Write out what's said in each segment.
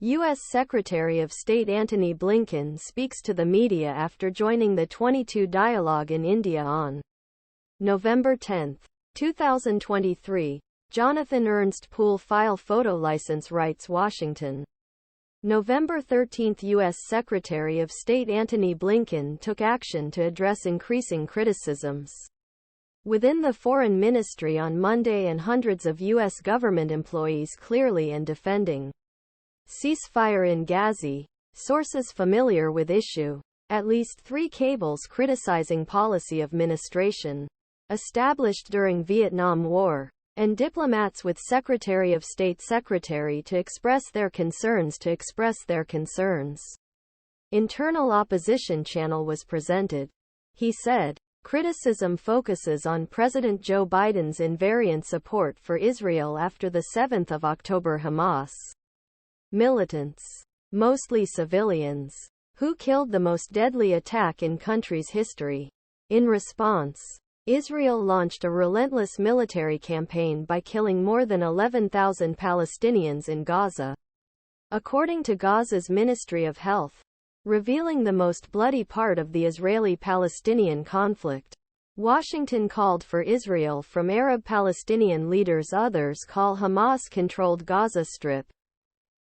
U.S. Secretary of State Antony Blinken speaks to the media after joining the 22 dialogue in India on November 10, 2023. Jonathan Ernst Poole File Photo License Rights Washington. November 13 U.S. Secretary of State Antony Blinken took action to address increasing criticisms within the Foreign Ministry on Monday, and hundreds of U.S. government employees clearly and defending ceasefire in Gaza. Sources familiar with issue. At least 3 cables criticizing policy of administration established during Vietnam War, and diplomats with Secretary of State secretary to express their concerns. Internal opposition channel was presented. He said, criticism focuses on President Joe Biden's invariant support for Israel after the 7th of October Hamas militants, mostly civilians, who killed the most deadly attack in country's history. In response, Israel launched a relentless military campaign by killing more than 11,000 Palestinians in Gaza, according to Gaza's Ministry of Health, revealing the most bloody part of the Israeli-Palestinian conflict. Washington called for Israel from Arab Palestinian leaders. Others call Hamas-controlled Gaza Strip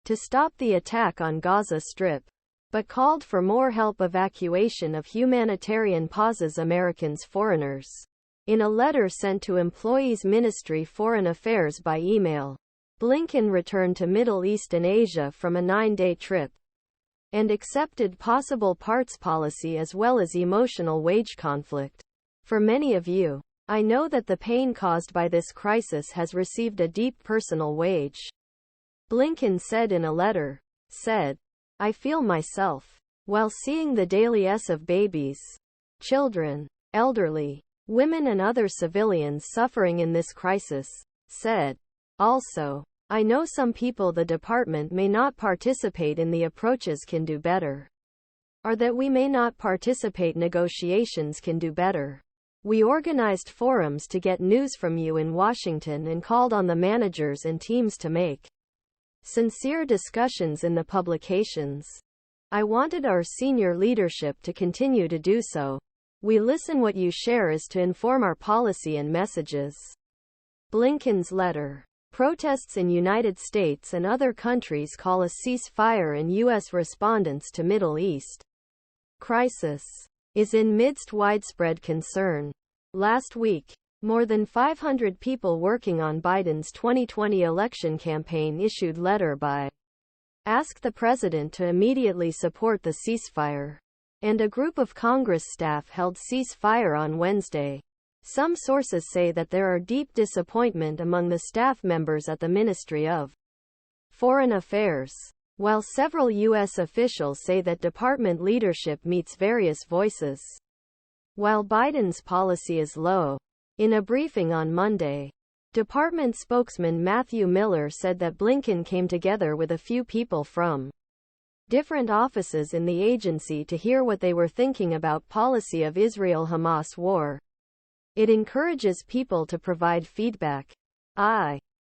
to stop the attack on Gaza Strip, but called for more help evacuation of humanitarian pauses Americans foreigners. In a letter sent to employees Ministry Foreign Affairs by email, Blinken returned to Middle East and Asia from a 9-day trip and accepted possible parts policy as well as emotional wage conflict. For many of you, I know that the pain caused by this crisis has received a deep personal wage. Blinken said in a letter, I feel myself, while seeing the daily of babies, children, elderly, women and other civilians suffering in this crisis. Also, I know some people the department may not participate in the approaches can do better. Or that we may not participate negotiations can do better. We organized forums to get news from you in Washington and called on the managers and teams to make sincere discussions in the publications. I wanted our senior leadership to continue to do so. We listen. What you share is to inform our policy and messages. Blinken's letter. Protests in United States and other countries call a ceasefire, and U.S. respondents to Middle East crisis is in midst widespread concern. Last week, more than 500 people working on Biden's 2020 election campaign issued letter by asked the president to immediately support the ceasefire, and a group of Congress staff held ceasefire on Wednesday. Some sources say that there are deep disappointment among the staff members at the Ministry of Foreign Affairs, while several U.S. officials say that department leadership meets various voices, while Biden's policy is low. In a briefing on Monday, Department spokesman Matthew Miller said that Blinken came together with a few people from different offices in the agency to hear what they were thinking about policy of Israel-Hamas war. It encourages people to provide feedback. I